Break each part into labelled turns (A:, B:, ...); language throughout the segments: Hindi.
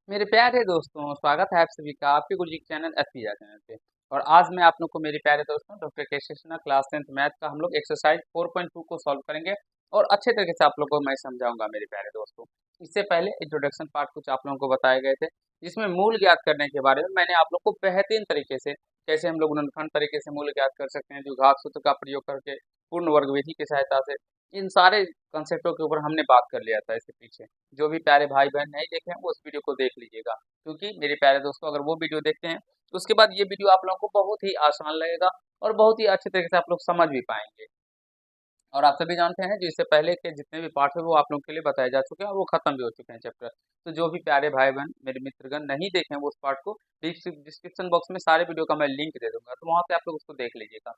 A: मेरे प्यारे दोस्तों, स्वागत है आप सभी का आपके गुरुजी के चैनल एसपीजा चैनल पे। और आज मैं आप लोग को मेरे प्यारे दोस्तों डॉक्टर के कृष्णा क्लास 10th मैथ का हम लोग एक्सरसाइज 4.2 को सॉल्व करेंगे और अच्छे तरीके से आप लोग को मैं समझाऊंगा मेरे प्यारे दोस्तों। इससे पहले इंट्रोडक्शन पार्ट कुछ आप लोगों को बताए गए थे, जिसमें मूल ज्ञात करने के बारे में मैंने आप लोग को बेहतरीन तरीके से कैसे हम लोग गुणनखंड तरीके से मूल ज्ञात कर सकते हैं, जो घात सूत्र का प्रयोग करके पूर्ण वर्ग विधि की सहायता से, इन सारे कंसेप्टों के ऊपर हमने बात कर लिया था इसके पीछे। जो भी प्यारे भाई बहन नहीं देखे हैं वो उस वीडियो को देख लीजिएगा, क्योंकि मेरे प्यारे दोस्तों अगर वो वीडियो देखते हैं तो उसके बाद ये वीडियो आप लोगों को बहुत ही आसान लगेगा और बहुत ही अच्छे तरीके से आप लोग समझ भी पाएंगे। और आप सभी जानते हैं जो इससे पहले के जितने भी पार्ट है वो आप लोगों के लिए बताए जा चुके हैं और वो खत्म भी हो चुके हैं चैप्टर। तो जो भी प्यारे भाई बहन मेरे मित्रगण नहीं देखे हैं वो उस पार्ट को डिस्क्रिप्शन बॉक्स में सारे वीडियो का मैं लिंक दे दूंगा, तो वहां से आप लोग उसको देख लीजिएगा।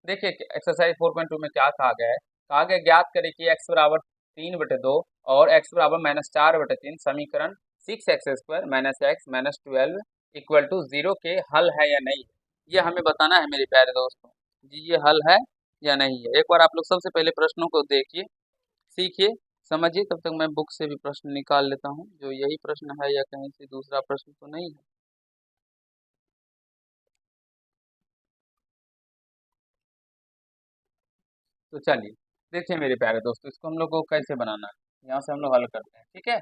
A: देखिए एक्सरसाइज 4.2 में क्या कहा गया है। कहा गया ज्ञात करें कि एक्स बराबर 3/2 और एक्स बराबर -4/3 समीकरण 6x² - x -12 इक्वल टू 0 के हल है या नहीं। ये हमें बताना है मेरे प्यारे दोस्तों जी, ये हल है या नहीं है। एक बार आप लोग सबसे पहले प्रश्नों को देखिए, सीखिए, समझिए। तब तक मैं बुक से भी प्रश्न निकाल लेता हूँ जो यही प्रश्न है या कहीं से दूसरा प्रश्न तो नहीं है। तो चलिए देखिए मेरे प्यारे दोस्तों, इसको हम लोग को कैसे बनाना है, यहाँ से हम लोग हल करते हैं, ठीक है।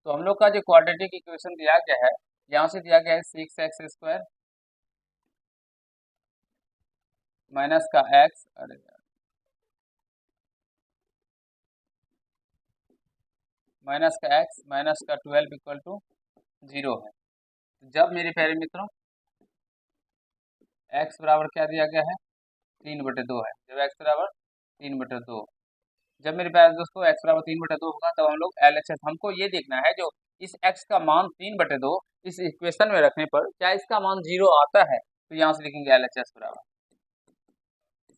A: तो हम लोग का जो क्वाड्रेटिक इक्वेशन दिया गया है, यहाँ से दिया गया है 6x² माइनस का एक्स, अरे माइनस का एक्स माइनस का 12 इक्वल टू 0 है। तो जब मेरे प्यारे मित्रों एक्स बराबर क्या दिया गया है, 3/2 है। जब एक्स बराबर 3/2, जब मेरे प्यारे दोस्तों एक्स बराबर 3/2 होगा तब हम लोग LHS, हमको ये देखना है जो इस एक्स का मान 3/2 इस इक्वेशन में रखने पर क्या इसका मान 0 आता है। तो यहाँ से लिखेंगे LHS बराबर,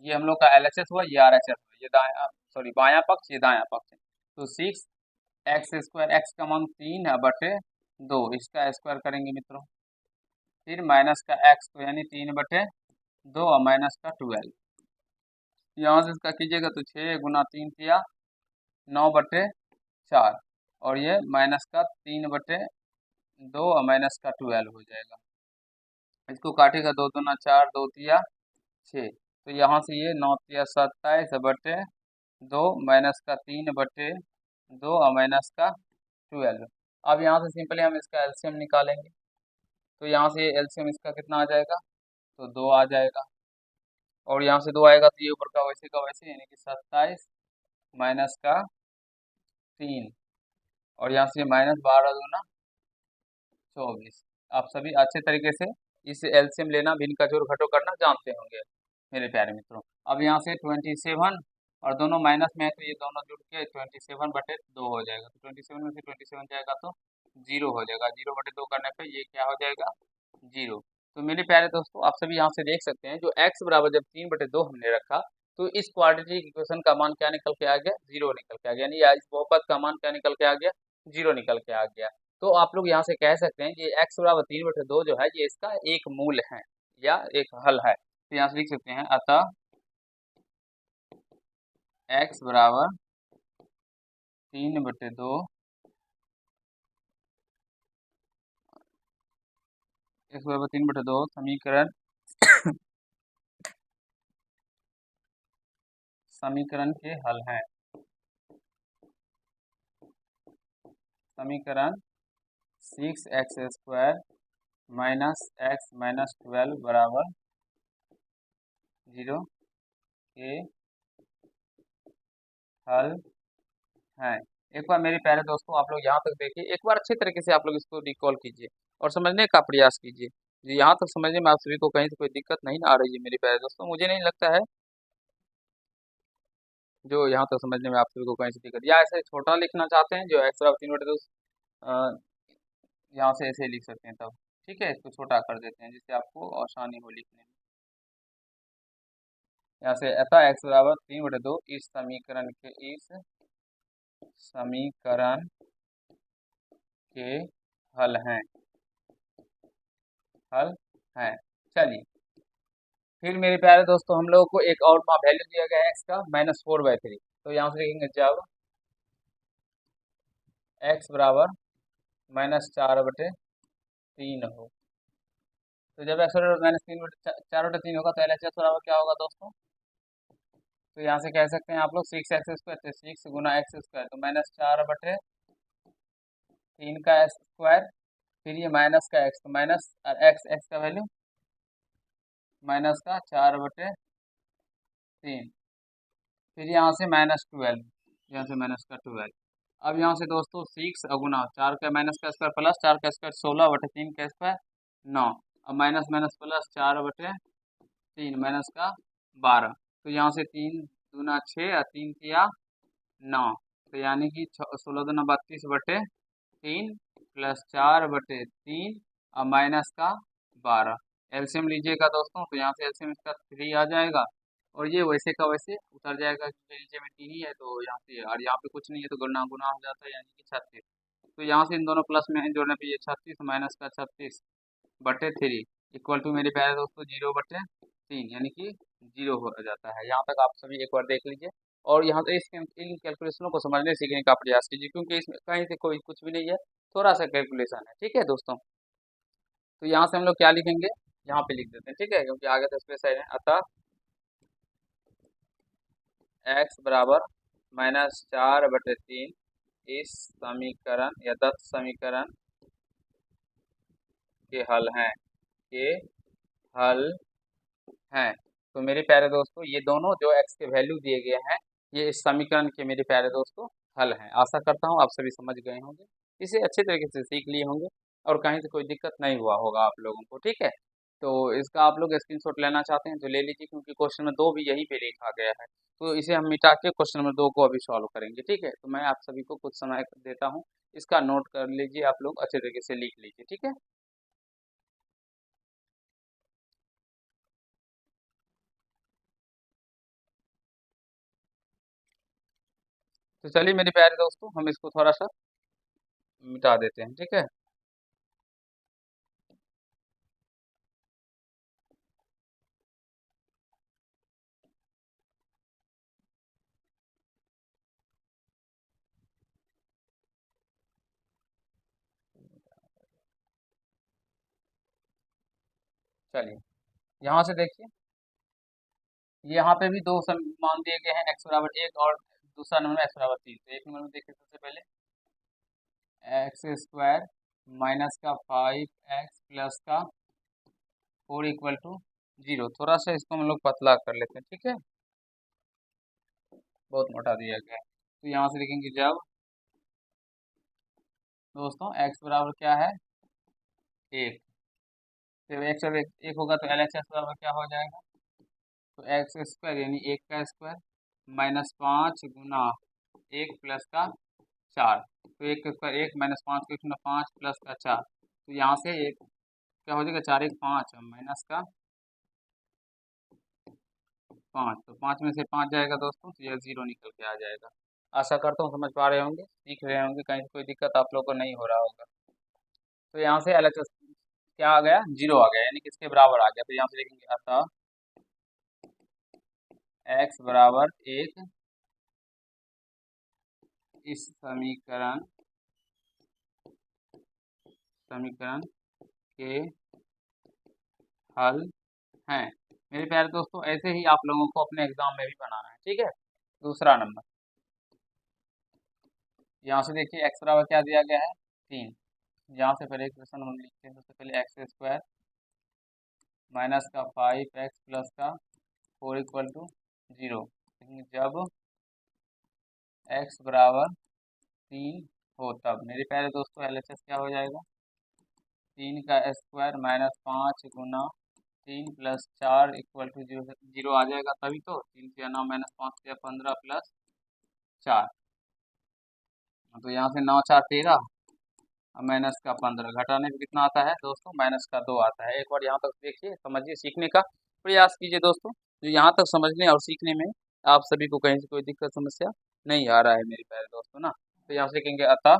A: ये हम लोग का LHS हुआ, ये RHS हुआ, ये दाया सॉरी बाया पक्ष, ये दाया पक्ष है। तो 6x², एक्स का मान 3/2, इसका स्क्वायर करेंगे मित्रों, फिर माइनस का एक्स को यानी 3/2 और माइनस का 12, यहाँ से इसका कीजिएगा तो 6 × 3 = 9/4 और ये माइनस का 3/2 और माइनस का 12 हो जाएगा। इसको काटेगा, 2×2 = 4, 2×3 = 6। तो यहाँ से ये 9×3 = 27/2 माइनस का 3/2 और माइनस का 12। अब यहाँ से सिंपली हम इसका एलसीएम निकालेंगे, तो यहाँ से एलसीएम इसका कितना आ जाएगा, तो 2 आ जाएगा। और यहाँ से 2 आएगा तो ये ऊपर का वैसे यानी कि 27 माइनस का 3 और यहाँ से -12×2 = 24। आप सभी अच्छे तरीके से इस एलसीएम लेना, भिन्न का जोड़ घटो करना जानते होंगे मेरे प्यारे मित्रों। अब यहाँ से 27 और दोनों माइनस में है तो ये दोनों जुड़ के 27/2 हो जाएगा। तो 27 में से 27 जाएगा तो 0 हो जाएगा। 0/2 करने पे ये क्या हो जाएगा, 0। तो मेरे प्यारे दोस्तों आप सभी यहाँ से देख सकते हैं जो x बराबर जब 3/2 हमने रखा तो इस क्वाड्रेटिक इक्वेशन का मान क्या निकल के आ गया, 0 निकल के आ गया, यानी इस बहुपद का मान क्या निकल के आ गया, 0 निकल के आ गया। तो आप लोग यहाँ से कह सकते हैं कि x बराबर 3/2 जो है ये इसका एक मूल है या एक हल है। तो यहाँ से लिख सकते हैं अतः x बराबर 3/2 समीकरण समीकरण के हल है। समीकरण 6x² - x -12 बराबर 0 के हल हैं। एक बार मेरे प्यारे दोस्तों आप लोग यहाँ तक देखिए, एक बार अच्छे तरीके से आप लोग इसको रिकॉल कीजिए और समझने का प्रयास कीजिए जी। यहाँ तक समझने में आप सभी को कहीं से कोई दिक्कत नहीं ना आ रही है मेरे प्यारे दोस्तों, मुझे नहीं लगता है जो यहाँ तक समझने में आप सभी को कहीं से दिक्कत, या ऐसे छोटा लिखना चाहते हैं जो एक्स बराबर 3/2 यहाँ से ऐसे लिख सकते हैं तब, ठीक है। इसको छोटा कर देते हैं जिससे आपको आसानी हो लिखने में। यहाँ से अतः एक्स बराबर 3/2 इस समीकरण के हल हैं, हल हैं। चलिए फिर मेरे प्यारे दोस्तों हम लोगों को एक और वैल्यू दिया गया है एक्स का -4/3। तो यहाँ से लिखेंगे जब एक्स बराबर -4/3 हो। तो जब एक्स -3/4/3 होगा तो एल एच एस बराबर क्या होगा दोस्तों? तो यहाँ से कह सकते हैं आप लोग 6x², तो 6 × x², तो -4/3 का स्क्वायर, फिर ये माइनस का एक्स, तो माइनस एक्स, एक्स का वैल्यू माइनस का 4/3, फिर यहाँ से -12, यहाँ से -12। अब यहाँ से दोस्तों 6 गुना 4 का माइनस का स्क्वायर प्लस 4 का स्क्वायर 16/3 का स्क्वायर 9, अब माइनस माइनस प्लस 4/3 माइनस का 12, तो यहाँ से 3 दूना 6 और 3 किया 9, तो यानी कि 16 दूना 32/3 प्लस 4/3 और माइनस का 12। एलसीएम लीजिएगा दोस्तों, तो यहाँ से एलसीएम इसका 3 आ जाएगा और ये वैसे का वैसे उतर जाएगा क्योंकि नीचे में 3 ही है, तो यहाँ से और यहाँ पे कुछ नहीं है तो गुना गुना हो जाता है, यानी कि 36। तो यहाँ से इन दोनों प्लस में जोड़ने पे ये 36 माइनस का 36/3 इक्वल टू मेरे प्यारे दोस्तों 0/3, यानी कि 0 हो जाता है। यहाँ तक आप सभी एक बार देख लीजिए और यहाँ से इन कैलकुलेशनों को समझने सीखने का प्रयास कीजिए, क्योंकि इसमें कहीं से कोई कुछ भी नहीं है, थोड़ा सा कैलकुलेशन है। ठीक है दोस्तों, तो यहाँ से हम लोग क्या लिखेंगे, यहाँ पे लिख देते हैं, ठीक है, क्योंकि आगे तो स्पेशल है। अतः x बराबर -4/3 इस समीकरण या दत्त समीकरण के हल हैं, के हल हैं। तो मेरे प्यारे दोस्तों ये दोनों जो x के वैल्यू दिए गए हैं, ये इस समीकरण के मेरे प्यारे दोस्तों हल हैं। आशा करता हूँ आप सभी समझ गए होंगे, इसे अच्छे तरीके से सीख लिए होंगे और कहीं से कोई दिक्कत नहीं हुआ होगा आप लोगों को। ठीक है, तो इसका आप लोग स्क्रीनशॉट लेना चाहते हैं तो ले लीजिए, क्योंकि क्वेश्चन नंबर 2 भी यहीं पे लिखा गया है। तो इसे हम मिटा के क्वेश्चन नंबर 2 को अभी सॉल्व करेंगे। ठीक है, तो मैं आप सभी को कुछ समय देता हूँ, इसका नोट कर लीजिए, आप लोग अच्छे तरीके से लिख लीजिए। ठीक है, तो चलिए मेरे प्यारे दोस्तों हम इसको थोड़ा सा मिटा देते हैं। ठीक है, चलिए यहाँ से देखिए, यहाँ पे भी दो मान दिए गए हैं, x=1 और दूसरा नंबर x=3। तो एक नंबर में देखिए सबसे पहले x² माइनस का 5x प्लस का 4 इक्वल टू 0। थोड़ा सा इसको हम लोग पतला कर लेते हैं। ठीक है, बहुत मोटा दिया गया है, तो यहाँ से देखेंगे जब दोस्तों x बराबर क्या है 1, जब x और 1 होगा तो LHS बराबर क्या हो जाएगा, तो x² यानी 1 का स्क्वायर -5 गुना 1 प्लस का 4, तो 1 का स्क्वायर 1 -5 का गुना 5 प्लस का 4, तो यहाँ से एक क्या हो जाएगा 4 1 5 माइनस का 5, तो 5 में से 5 जाएगा दोस्तों, तो यह 0 निकल के आ जाएगा। आशा करता हूँ समझ पा रहे होंगे, सीख रहे होंगे, कहीं से कोई दिक्कत आप लोग को नहीं हो रहा होगा। तो यहाँ से LHS क्या आ गया 0 आ गया, यानी किसके बराबर आ गया, तो यहाँ से देखेंगे अतः x बराबर 1 इस समीकरण के हल हैं। मेरे प्यारे दोस्तों ऐसे ही आप लोगों को अपने एग्जाम में भी बनाना है। ठीक है, दूसरा नंबर, यहाँ से देखिए x बराबर क्या दिया गया है 3। यहाँ से पहले क्वेश्चन हम लिखते हैं, सबसे पहले x² माइनस का 5x प्लस का 4 इक्वल टू 0। जब x बराबर 3 हो तब मेरे प्यारे दोस्तों LHS क्या हो जाएगा, 3 का स्क्वायर -5 गुना 3 प्लस 4 इक्वल टू 0 आ जाएगा, तभी तो 3 से 9 -5 से 15 प्लस 4, तो यहाँ से 9 4 13 और माइनस का 15, घटाने पे कितना आता है दोस्तों माइनस का 2 आता है। एक बार यहाँ तक देखिए, समझिए, सीखने का प्रयास कीजिए दोस्तों, जो यहाँ तक समझने और सीखने में आप सभी को कहीं से कोई दिक्कत समस्या नहीं आ रहा है मेरे प्यारे दोस्तों ना। तो यहाँ से लिखेंगे अतः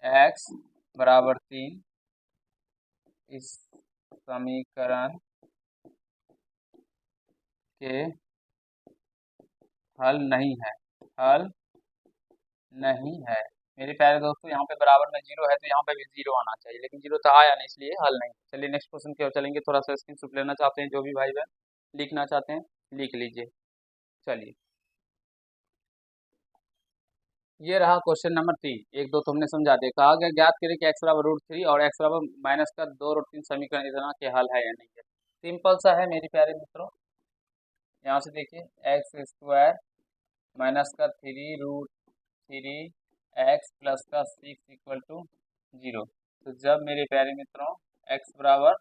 A: x बराबर 3 इस समीकरण के हल नहीं है, हल नहीं है। मेरे प्यारे दोस्तों यहाँ पे बराबर में जीरो है तो यहाँ पे भी जीरो आना चाहिए, लेकिन जीरो तो आया नहीं, इसलिए हल नहीं। चलिए नेक्स्ट क्वेश्चन की ओर चलेंगे। थोड़ा सा स्क्रीनशॉट लेना चाहते हैं जो भी भाई बहन लिखना चाहते हैं लिख लीजिए। चलिए ये रहा क्वेश्चन नंबर 3। एक दो तो हमने समझा दिया। कहा गया ज्ञात करें कि एक्स बराबर रूट थ्री और एक्स बराबर माइनस का 2 रूट 3 समीकरण इतना के हल है या नहीं है। सिंपल सा है मेरे प्यारे मित्रों। यहाँ से देखिए एक्स स्क्वायर माइनस का 3 रूट 3 एक्स प्लस का 6 इक्वल टू 0। तो जब मेरे प्यारे मित्रों एक्स बराबर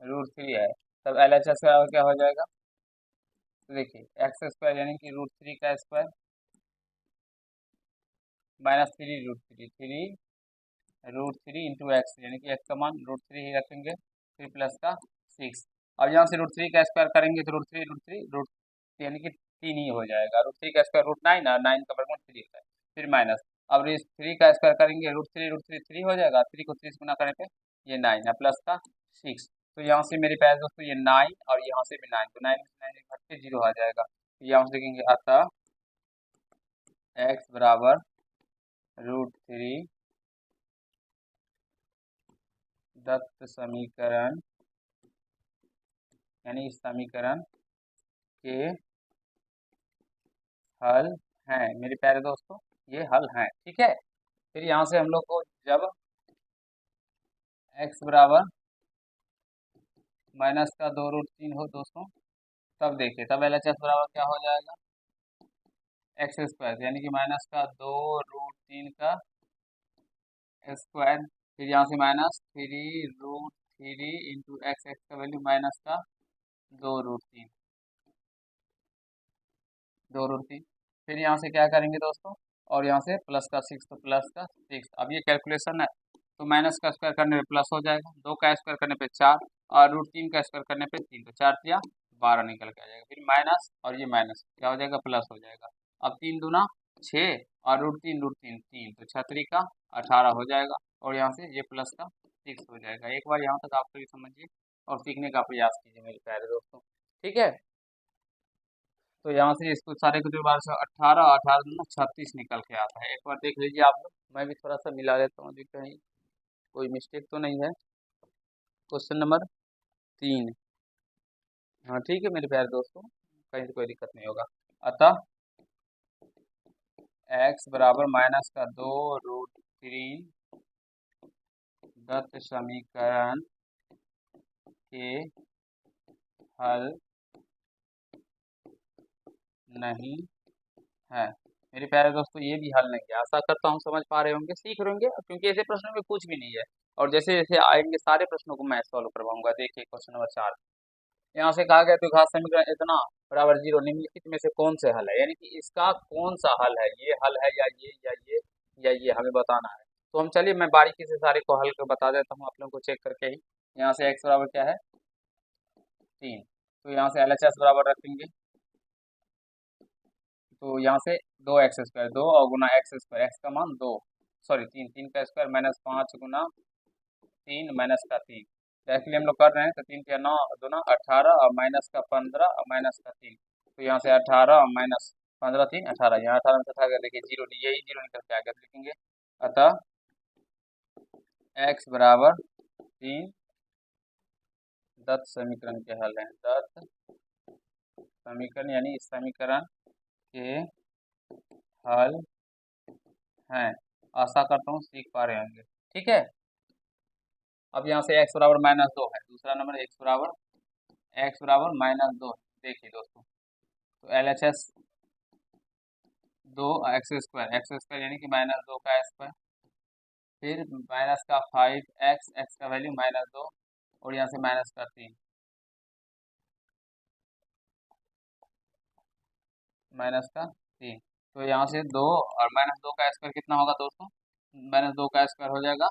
A: रूट थ्री है तब एल एच एस बराबर क्या हो जाएगा। तो देखिए एक्स स्क्वायर यानी कि रूट थ्री का square minus 3 root 3 into x यानी कि एक्स का मान रूट थ्री ही रखेंगे, फिर प्लस का 6। अब यहाँ से रूट थ्री का स्क्वायर करेंगे तो रूट यानी कि 3 ही हो जाएगा। रूट थ्री का स्क्वायर रूट 9 और 9 का वर्गमूल 3 होता है, फिर माइनस। अब इस 3 का स्क्वायर करेंगे रूट थ्री 3 हो जाएगा, 3 को 3 से गुना करने पे ये 9 है प्लस का 6। तो यहाँ से मेरे प्यारे दोस्तों ये 9 और यहाँ से भी 9, तो 9 से 9 घट के 0 आ जाएगा। तो यहाँ से देखेंगे अतः एक्स बराबर रूट थ्री दत्त समीकरण यानी इस समीकरण के हल हैं। मेरे प्यारे दोस्तों ये हल हैं, ठीक है। फिर यहाँ से हम लोग को जब x बराबर माइनस का 2 रूट 3 हो दोस्तों तब देखिए तब एल एच एस बराबर क्या हो जाएगा एक्स स्क्वायर यानी कि माइनस का 2 रूट 3 का स्क्वायर, फिर यहाँ से minus 3 root 3 into x, x का वैल्यू माइनस का 2 रूट 3 2 रूट 3। फिर यहाँ से क्या करेंगे दोस्तों और यहाँ से प्लस का 6 तो प्लस का 6। अब ये कैलकुलेशन है तो माइनस का स्क्वायर करने पे प्लस हो जाएगा, 2 का स्क्वायर करने पे 4 और रूट 3 का स्क्वायर करने पे 3, तो 4 या 12 निकल के आ जाएगा। फिर माइनस और ये माइनस क्या हो जाएगा प्लस हो जाएगा। अब 3 दूना 6 और रूट 3 3, तो 6 का 18 हो जाएगा और यहाँ से ये प्लस का 6 हो जाएगा। एक बार यहाँ तक आप सभी समझिए और सीखने का प्रयास कीजिए मेरे प्यारे दोस्तों, ठीक है। तो यहाँ से इसको सारे को बार से 18 18 दूना 36 निकल के आता है। एक बार देख लीजिए आप लोग, मैं भी थोड़ा सा मिला लेता हूँ जी कहीं कोई मिस्टेक तो नहीं है। क्वेश्चन नंबर 3, हाँ ठीक है मेरे प्यारे दोस्तों, कहीं से कोई दिक्कत नहीं होगा। अतः x बराबर माइनस का 2 रूट 3 दत्त समीकरण के हल नहीं है। मेरे प्यारे दोस्तों ये भी हल नहीं है। आशा करता हूँ समझ पा रहे होंगे, सीख रहे होंगे, क्योंकि ऐसे प्रश्नों में कुछ भी नहीं है और जैसे जैसे आएंगे सारे प्रश्नों को मैं सॉल्व करवाऊंगा। देखिए क्वेश्चन नंबर 4, यहाँ से कहा गया द्विघात समीकरण इतना बराबर 0 निम्नलिखित में से कौन से हल है, यानी कि इसका कौन सा हल है, ये हल है या ये या ये या ये हमें बताना है। तो हम चलिए मैं बारीकी से सारे को हल कर बता देता हूँ आप लोगों को चेक करके ही। यहाँ से x बराबर क्या है 3, तो यहाँ से LHS बराबर रखेंगे, तो यहाँ से 2 x स्क्वायर 2 और गुना एक्स स्क्वायर, एक्स का मान 2 सॉरी 3, 3 का स्क्वायर माइनस 5 गुना 3 माइनस का 3। तो एक्चुअली हम लोग कर रहे हैं तो 3 के 9 2 18 और माइनस का 15 और माइनस का 3, तो यहाँ से 18 और माइनस 15 3 18, यहाँ 18 में से गया देखिए 0, यही 0 निकल के आ गया, तो लिखेंगे अतः x बराबर 3 दत्त समीकरण के हल हैं। दत्त समीकरण यानी इस समीकरण के हल हैं। आशा करता हूँ सीख पा रहे होंगे, ठीक है। अब यहाँ से x बराबर -2 है, दूसरा नंबर x बराबर -2। देखिए दोस्तों तो LHS 2 x स्क्वायर यानी कि -2 का स्क्वायर, फिर माइनस का 5x, x का वैल्यू -2 और यहाँ से माइनस का 3 तो यहाँ से 2 और -2 का स्क्वायर कितना होगा दोस्तों, -2 का स्क्वायर हो जाएगा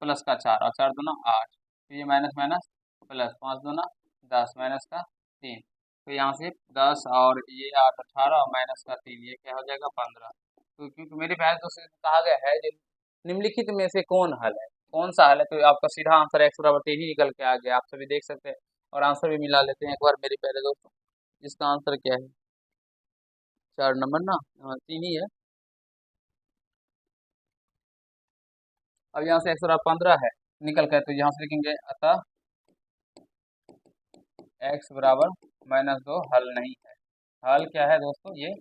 A: प्लस का 4 और 4 दूना 8, तो ये माइनस माइनस प्लस 5 दूना 10 माइनस का 3, तो यहाँ से 10 और ये 8 18 और माइनस का 3 ये क्या हो जाएगा 15। तो क्योंकि मेरे प्यारे दोस्तों से कहा गया है जो निम्नलिखित में से कौन हल है, कौन सा हल है, तो आपका सीधा आंसर x बराबर 3 ही निकल के आ गया। आप सभी देख सकते हैं और आंसर भी मिला लेते हैं एक बार मेरे प्यारे दोस्तों। इसका आंसर क्या है 4 नंबर ना, हाँ 3 ही है। अब यहाँ से x बराबर 15 है, निकल कर, तो यहाँ से लिखेंगे अतः x बराबर -2 हल नहीं है। हल क्या है दोस्तों, ये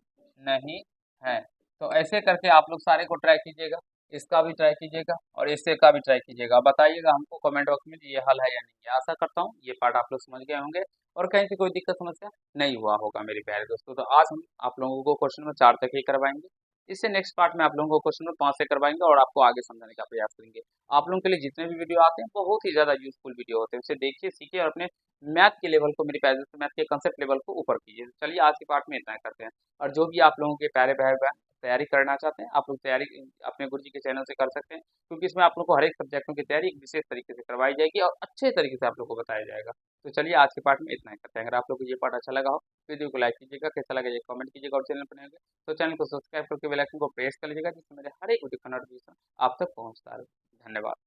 A: नहीं है। तो ऐसे करके आप लोग सारे को ट्राई कीजिएगा, इसका भी ट्राई कीजिएगा और इससे का भी ट्राई कीजिएगा। बताइएगा हमको कमेंट बॉक्स में ये हल है या नहीं है। आशा करता हूँ ये पार्ट आप लोग समझ गए होंगे और कहीं से कोई दिक्कत समस्या नहीं हुआ होगा मेरे प्यारे दोस्तों। तो आज हम आप लोगों को क्वेश्चन नंबर 4 तक ही करवाएंगे। इससे नेक्स्ट पार्ट में आप लोगों को क्वेश्चन नंबर 5 से करवाएंगे और आपको आगे समझाने का प्रयास करेंगे। आप लोगों के लिए जितने भी वीडियो आते हैं बहुत ही ज़्यादा यूजफुल वीडियो होते हैं, उसे देखिए, सीखिए और अपने मैथ के लेवल को, मेरे प्यारे दोस्तों, मैथ के कंसेप्ट लेवल को ऊपर कीजिए। चलिए आज के पार्ट में इतना ही करते हैं। और जो भी आप लोगों के प्यारे भाई बहन तैयारी करना चाहते हैं, आप लोग तैयारी अपने गुरुजी के चैनल से कर सकते हैं, क्योंकि इसमें आप लोग को हर एक सब्जेक्टों की तैयारी एक विशेष तरीके से करवाई जाएगी और अच्छे तरीके से आप लोग को बताया जाएगा। तो चलिए आज के पार्ट में इतना ही करते हैं। अगर आप लोग को ये पार्ट अच्छा लगा हो, वीडियो को लाइक कीजिएगा, कैसा लगा ये कमेंट कीजिएगा और चैनल पर नए होंगे तो चैनल को सब्सक्राइब करके बेल आइकन को प्रेस कर लीजिएगा, जिससे मेरे हर एक वीडियो का नोटिफिकेशन आप तक पहुंचता रहे। धन्यवाद।